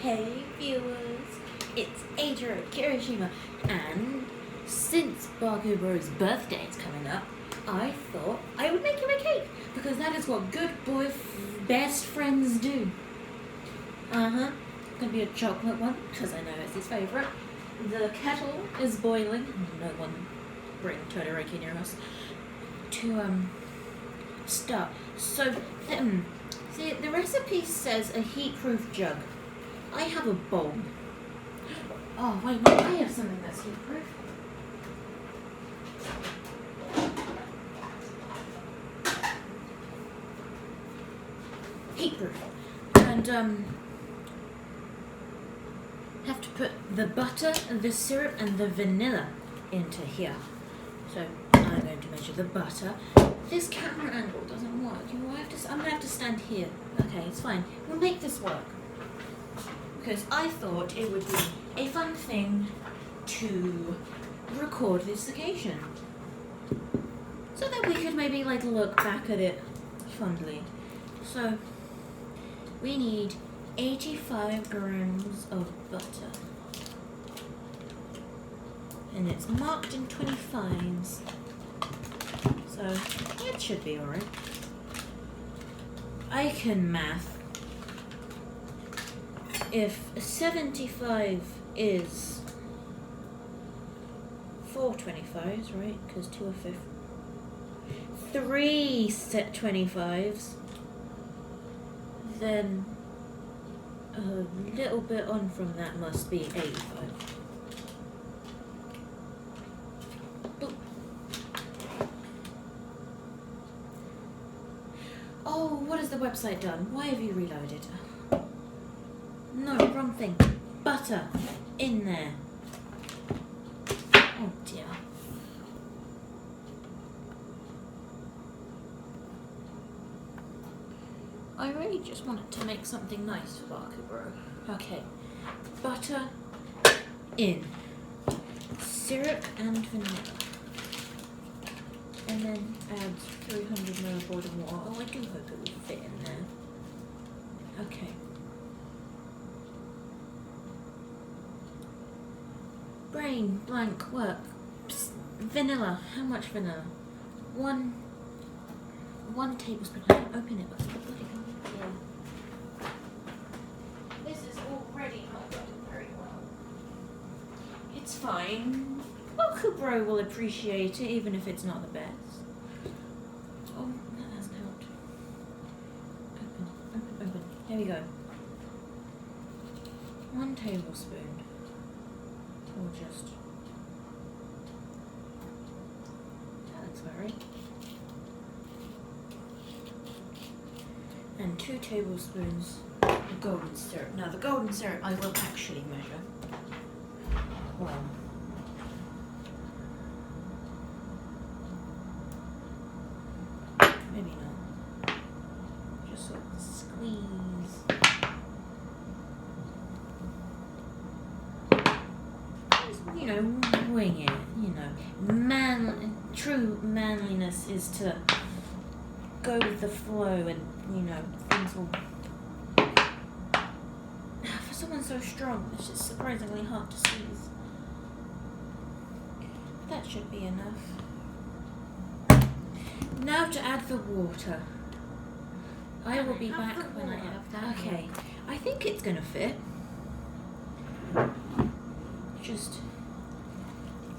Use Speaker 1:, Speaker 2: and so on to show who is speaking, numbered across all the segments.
Speaker 1: Hey viewers, it's Ada at Kirishima, and since Bakubro's birthday is coming up, I thought I would make him a cake, because that is what good best friends do. Gonna be a chocolate one, because I know it's his favourite. The kettle is boiling. No one bring Todoroki in your house. To start. So, see, the recipe says a heat-proof jug. I have a bowl. Oh, wait, no, I have something that's heat-proof. Heat-proof. And, have to put the butter, the syrup, and the vanilla into here. So, I'm going to measure the butter. This camera angle doesn't work. I'm going to have to stand here. Okay, it's fine. We'll make this work. Because I thought it would be a fun thing to record this occasion. So that we could maybe look back at it fondly. So we need 85 grams of butter. And it's marked in 25s. So it should be alright. I can math. If 75 is 4 25s, right? Because 2 are 5. 3 set 25s. Then a little bit on from that must be 85. Boop. Oh, what has the website done? Why have you reloaded? No, wrong thing. Butter. In there. Oh dear. I really just wanted to make something nice for Bakubro. Okay. Butter in. Syrup and vanilla. And then add 300 ml of boiling water. Oh, I do hope it will fit in there. Okay. Brain, blank, work. Psst. Vanilla. How much vanilla? One tablespoon. I can open it. What's the bloody hell? This is already not going very well. It's fine. Bakubro will appreciate it, even if it's not the best. Oh, that hasn't helped. Open. Here we go. 1 tablespoon. Or just... that looks about right. And 2 tablespoons of golden syrup. Now the golden syrup I will actually measure. Well, maybe not. Just sort of squeeze. You know, wing it, you know. True manliness is to go with the flow and, you know, things will... For someone so strong, it's just surprisingly hard to squeeze. That should be enough. Now to add the water. I will be back when I have that. Okay, I think it's gonna fit. Just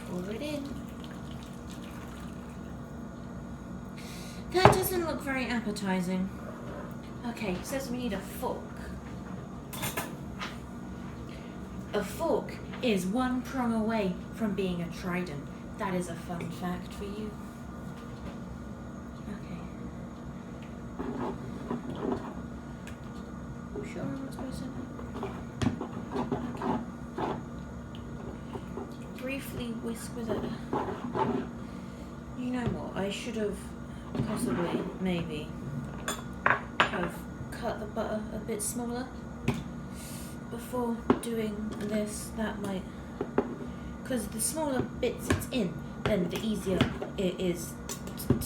Speaker 1: pour it in. That doesn't look very appetizing. Okay, it says we need a fork. A fork is 1 prong away from being a trident. That is a fun fact for you. Okay. Sure, I'm not supposed to. Briefly whisk with it. You know what? I should have possibly, maybe, have cut the butter a bit smaller before doing this. That might, because the smaller bits it's in, then the easier it is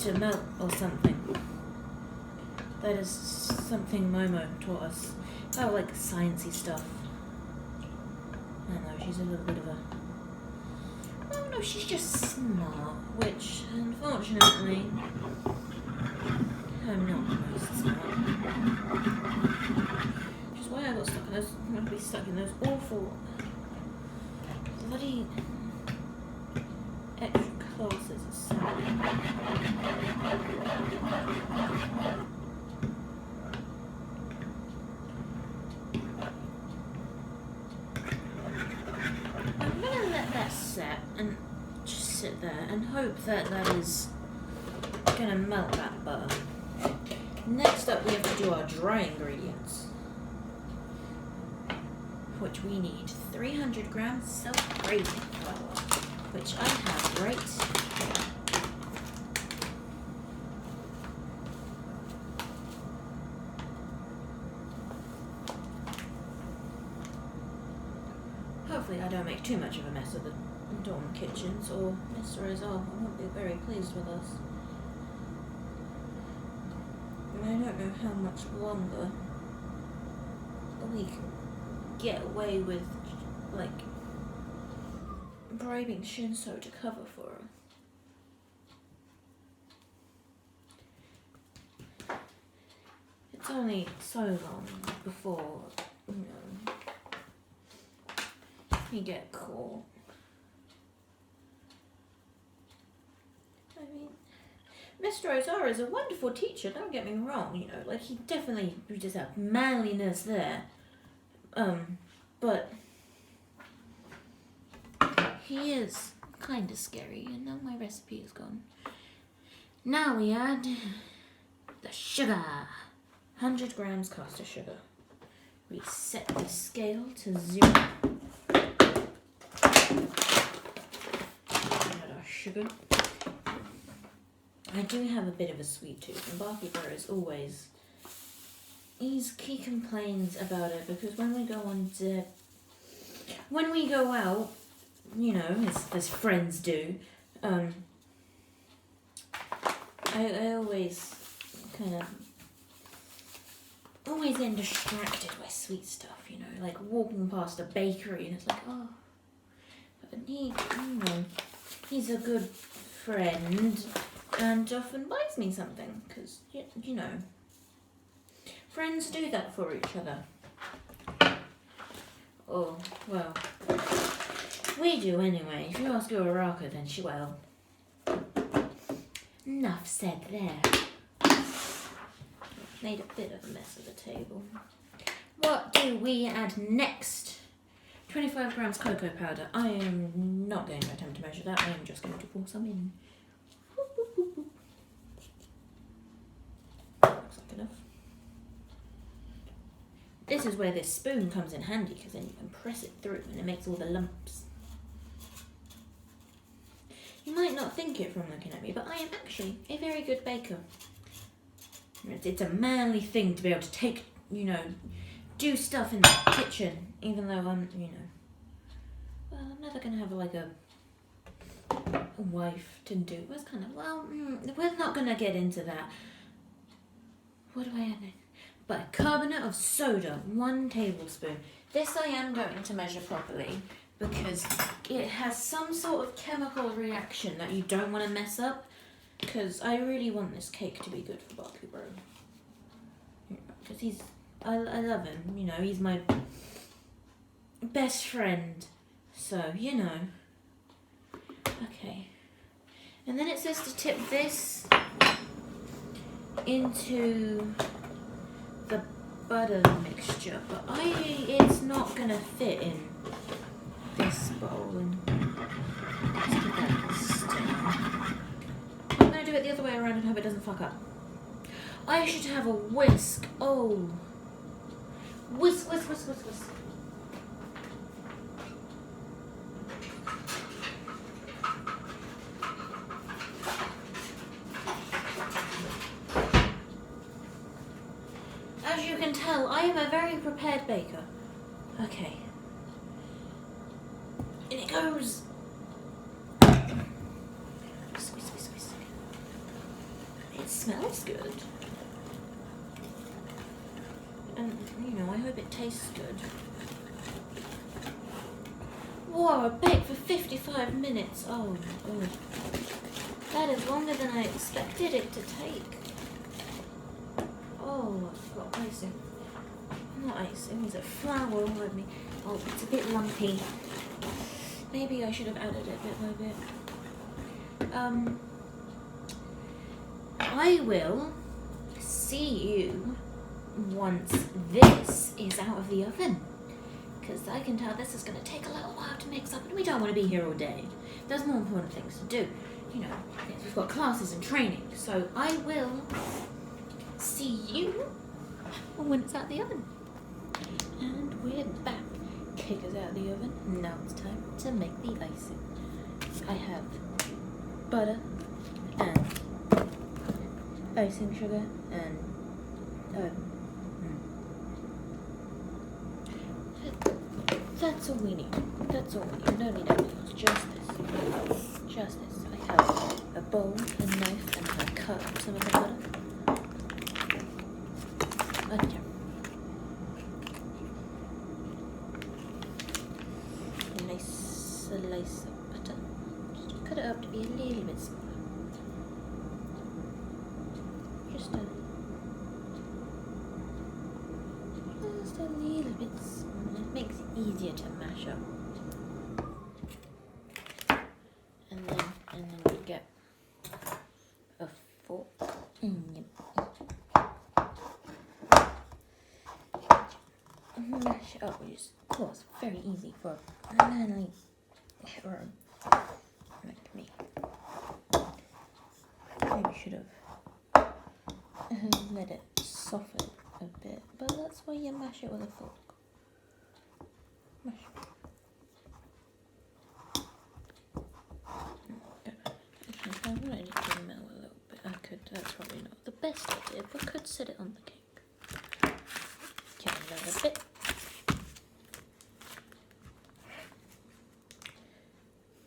Speaker 1: to melt or something. That is something Momo taught us. Oh, like sciencey stuff. I know, she's a little bit of a... Oh no, she's just smart, which, unfortunately, I'm not the most smart. Which is why I got stuck in those... I'm going to be stuck in those awful... bloody... extra classes at school. I'm going to let that set and just sit there and hope that that is going to melt that butter. Next up we have to do our dry ingredients, which we need 300 grams self-raising flour, which I have right here. Hopefully I don't make too much of a mess of the dorm kitchens, or Mr. Ozal won't be very pleased with us. And I don't know how much longer we can get away with, like, bribing Shinso to cover for her. It's only so long before, you know, you get caught. I mean, Mr. Ozara is a wonderful teacher, don't get me wrong, you know, like, he definitely just have manliness there. But he is kind of scary, and now my recipe is gone. Now we add the sugar. 100 grams caster sugar. We set the scale to 0. Add our sugar. I do have a bit of a sweet tooth, and Bakubro is always... He complains about it because when we go out, you know, as friends do, I always always end distracted by sweet stuff, you know, like walking past a bakery and it's like, oh, but he, you know, he's a good friend and often buys me something because, you know, friends do that for each other. Oh, well, we do anyway. If you ask Uraraka, then she will. Enough said there. Made a bit of a mess of the table. What do we add next? 25 grams cocoa powder. I am not going to attempt to measure that. I am just going to pour some in. Looks like enough. This is where this spoon comes in handy, because then you can press it through and it makes all the lumps. You might not think it from looking at me, but I am actually a very good baker. It's a manly thing to be able to take, you know, do stuff in the kitchen, even though I'm, you know, well, I'm never going to have like a wife to do. It was kind of, well, we're not going to get into that. What do I add next? Bicarbonate of soda, 1 tablespoon. This I am going to measure properly because it has some sort of chemical reaction that you don't want to mess up, because I really want this cake to be good for Bakubro. Because I love him, you know, he's my best friend. So, you know. Okay. And then it says to tip this into the butter mixture, but it's not gonna fit in this bowl, and let's give that a stir. I'm gonna do it the other way around and hope it doesn't fuck up. I should have a whisk. Oh, whisk, whisk, whisk, whisk, whisk. As you can tell, I am a very prepared baker. Okay. And it goes. Whisk, whisk, whisk, whisk. It smells good. And, you know, I hope it tastes good. Whoa, I baked for 55 minutes. Oh my god. That is longer than I expected it to take. Oh, I've got icing. Not icing, is it flour all over me? Oh, it's a bit lumpy. Maybe I should have added it bit by bit. I will see you once this is out of the oven. Because I can tell this is going to take a little while to mix up and we don't want to be here all day. There's more important things to do. You know, we've got classes and training. So I will see you when it's out of the oven. And we're back. Cake is out of the oven. Now it's time to make the icing. I have butter and icing sugar and that's all we need. That's all we need. No need anything else. Just this. Just this. I have a bowl, a knife, and I'm going to cut some of the butter. Okay. A nice slice of butter. Just cut it up to be a little bit smaller. Just a little bit smaller. It makes it easier to mash up. And then we get a fork. Mash it up, which is, of course, very easy for a man like me. Maybe should have let it soften a bit, but that's why you mash it with a fork. Mash it. I want it to melt a little bit. That's probably not the best idea, but I could set it on the cake. Get another bit.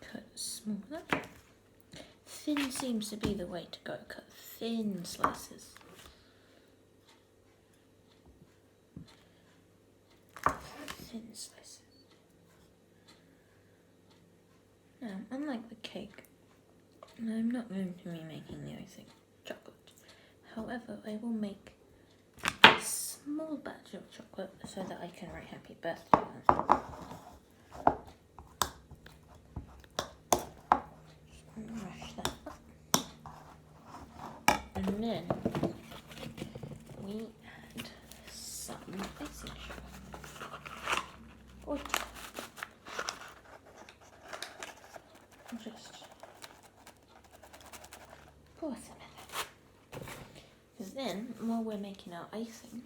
Speaker 1: Cut smaller. Thin seems to be the way to go. Cut thin slices. Thin slices. Now, unlike the cake, I'm not going to be making the icing chocolate. However, I will make a small batch of chocolate so that I can write happy birthday on it. Just mash that up. And then we add some icing sugar. Just pour some in there. Because then, while we're making our icing,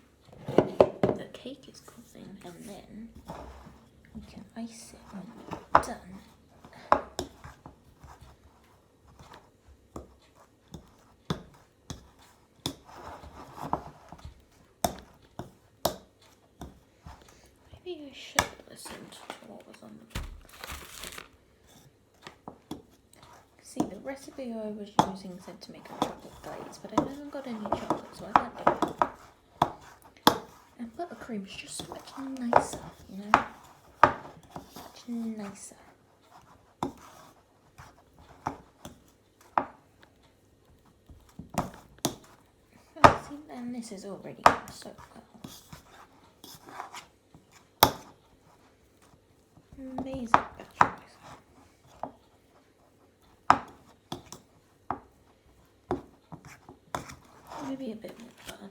Speaker 1: the cake is cooling, and then we can ice it when we're done. Maybe I should have listened to what was on the book. See, the recipe I was using said to make a chocolate glaze, but I haven't got any chocolate, so I can't do it. And buttercream is just so much nicer, you know? Much nicer. Oh, see, and this is already going so well. Amazing batch. Maybe a bit more butter.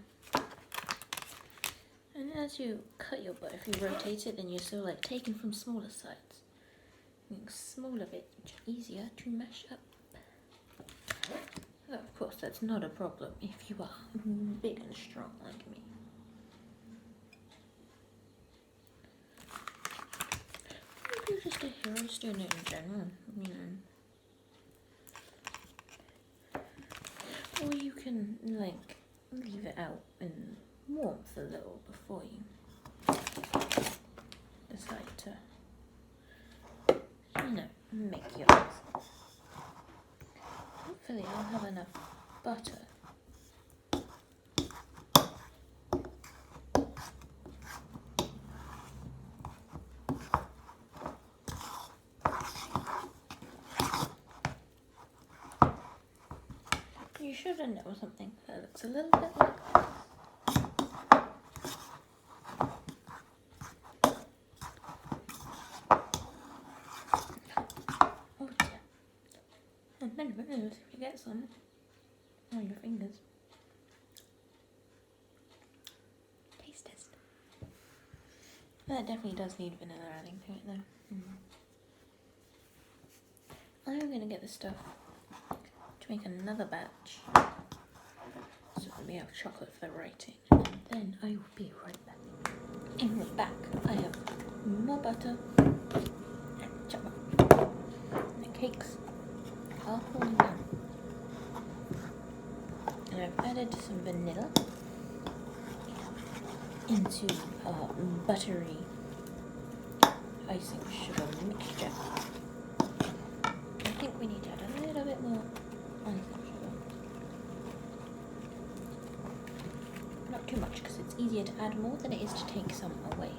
Speaker 1: And as you cut your butter, if you rotate it, then you're sort of like taking from smaller sides. Making smaller bits, which are easier to mash up. Well, of course, that's not a problem if you are big and strong like me. Maybe you're just a hero student in general, you know. Or you can, like, leave it out in warmth a little before you decide to, you know, make yours. Hopefully I'll have enough butter. should have done it with something that looks a little bit like this. Oh dear. And then if you get some on your fingers. Taste test. That definitely does need vanilla adding to it though. I'm going to get the stuff to make another batch so that we have chocolate for the writing, and then I will be right back. In the back I have more butter and chocolate. And the cakes are falling down. And I've added some vanilla into our buttery icing sugar mixture. I think we need to add a little bit more icing sugar. Not too much, because it's easier to add more than it is to take some away.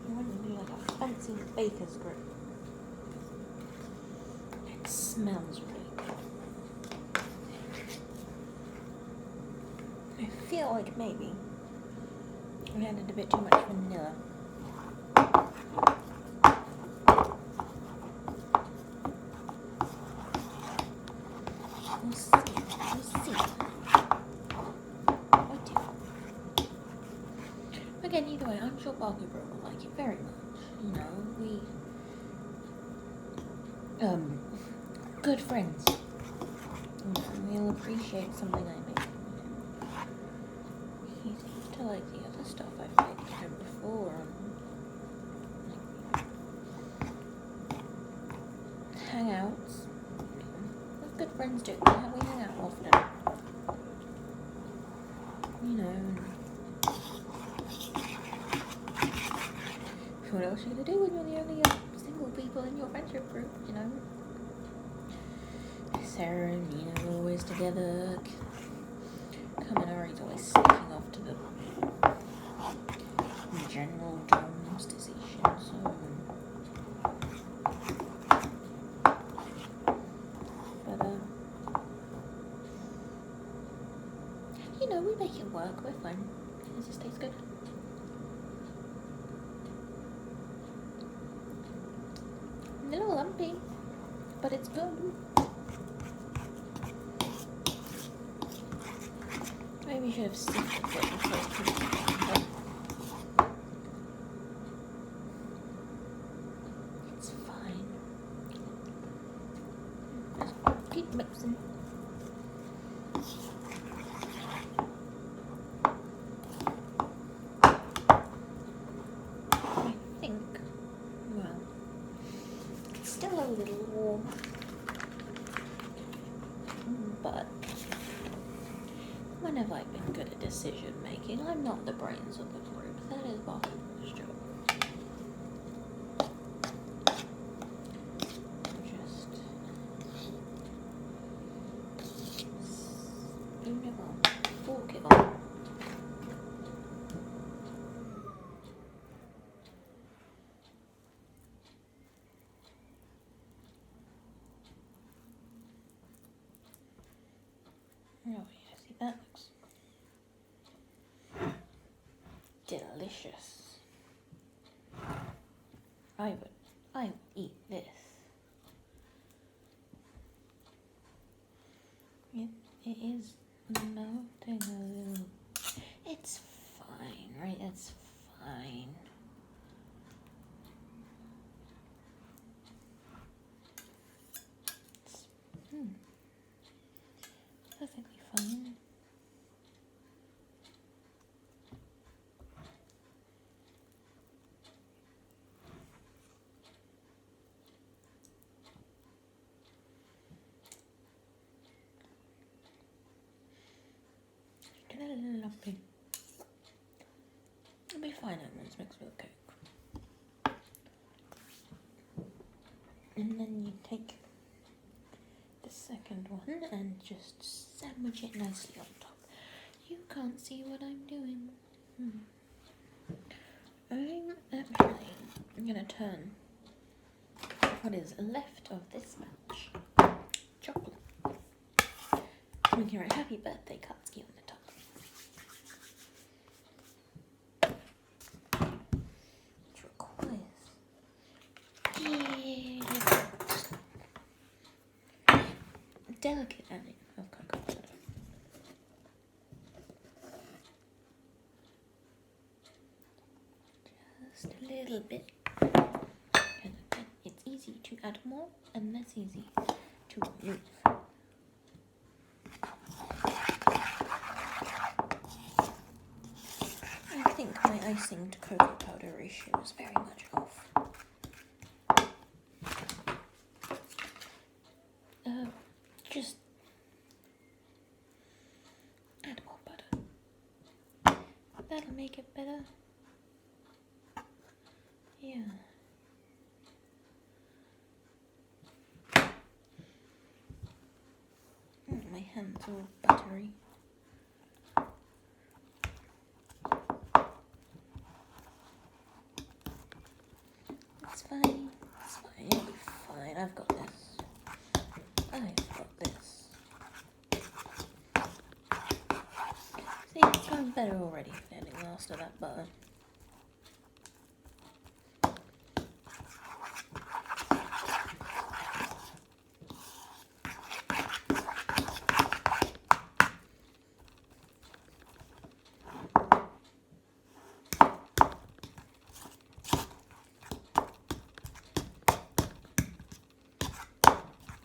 Speaker 1: You want to do like a fancy baker's grip. It smells really good. I feel like maybe I added a bit too much vanilla. We'll see. Oh dear. Again, either way, I'm sure Bakubro will like it very much. You know, good friends. You know, he'll appreciate something I make. He seems to like the other stuff I've made for him before. Hangouts. What good friends do. We hang out often. You know. What else are you going to do when you're the only single people in your friendship group, you know? Sarah and Nina are always together. Kaminari's always sneaking off to the general dorms station, so... But, you know, we make it work, we're fine. It just tastes good. A little lumpy, but it's good. Maybe we should have sifted it before it comes down. It's fine. Just keep mixing. I think, well, it's still a little warm, but when have I been good at decision making? I'm not the brains of the group. That is Bakugo's job. Just spoon it on, fork it on. Oh yeah, see that looks delicious. I would eat this. It is melting a little. It's fine, right? It's fine. It's perfectly fine. Get a little lumpy. It'll be fine when it's mixed with cake. And then you take the second one and just sandwich it nicely on top. You can't see what I'm doing. I'm gonna turn what is left of this batch chocolate And here a happy birthday Katsuki on the top. Which requires delicate adding of cocoa powder. Just a little bit. And then it's easy to add more and less easy to remove. I think my icing to cocoa powder ratio is very much off. Just add more butter. That'll make it better. Yeah. My hands are all buttery. It's fine. It's fine. It'll be fine. I've got this. I've got this. See, it sounds better already. Adding last of that butter.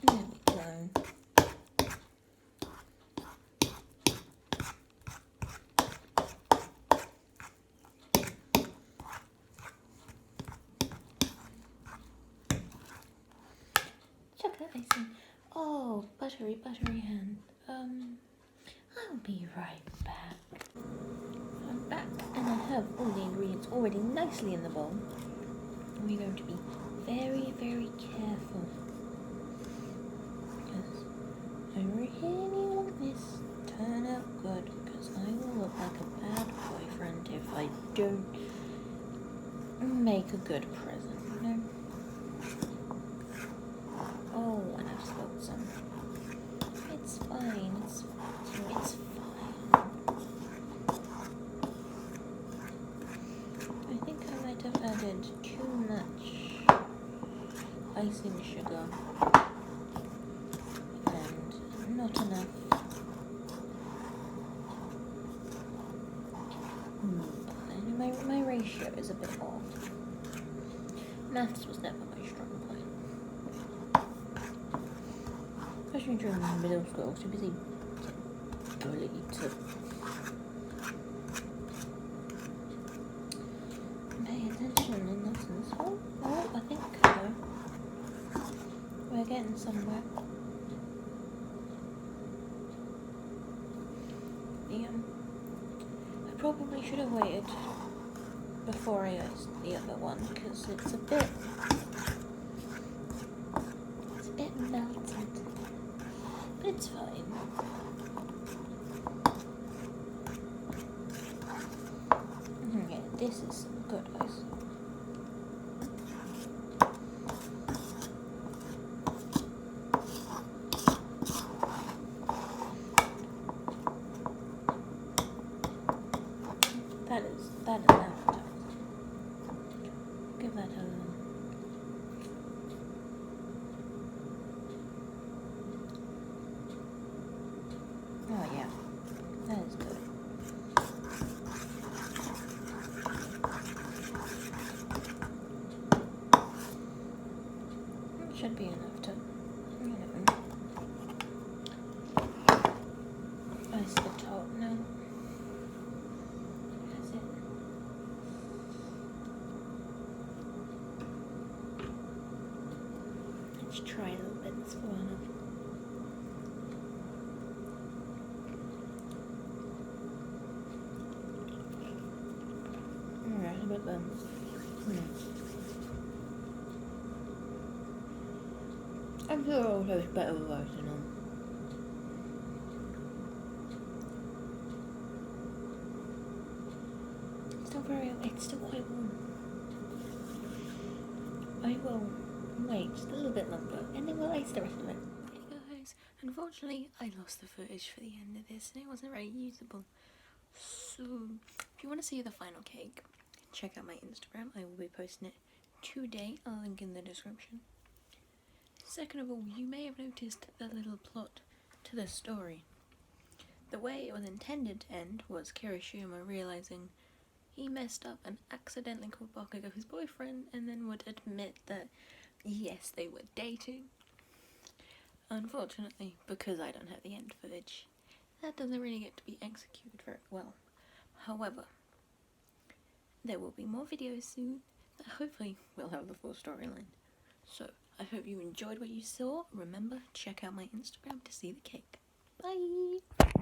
Speaker 1: There we go. Chocolate icing. Oh, buttery hand. I'll be right back. I'm back and I have all the ingredients already nicely in the bowl. We're going to be very, very careful. Because I really want this to turn out good, because I will look like a bad boyfriend if I don't make a good present, you know? Oh, and I've spilled some. It's fine, it's fine. I think I might have added too much icing sugar and not enough. My ratio is a bit off. Maths was never my strong point. Especially during middle school, I was too busy getting bullied to pay attention in lessons. Oh, I think we're getting somewhere. I probably should have waited before I iced the other one, because it's a bit melted, but it's fine. Yeah, this is good ice. That is appetizing. Give that a oh yeah, that is good. It should be enough to, ice the top now. That's it. Let's try a little bit. That's full enough. Alright, a bit then. I'm sure it'll taste better with icing on. It's still quite warm. I will wait just a little bit longer and then we'll ice the rest of it. Hey guys,
Speaker 2: Unfortunately, I lost the footage for the end of this and it wasn't very usable. So, if you want to see the final cake, check out my Instagram. I will be posting it today. I'll link in the description. Second of all, you may have noticed the little plot to the story. The way it was intended to end was Kirishima realizing he messed up and accidentally called Bakugo his boyfriend and then would admit that yes, they were dating. Unfortunately, because I don't have the end footage, that doesn't really get to be executed very well. However, there will be more videos soon that hopefully will have the full storyline. So, I hope you enjoyed what you saw. Remember, check out my Instagram to see the cake. Bye!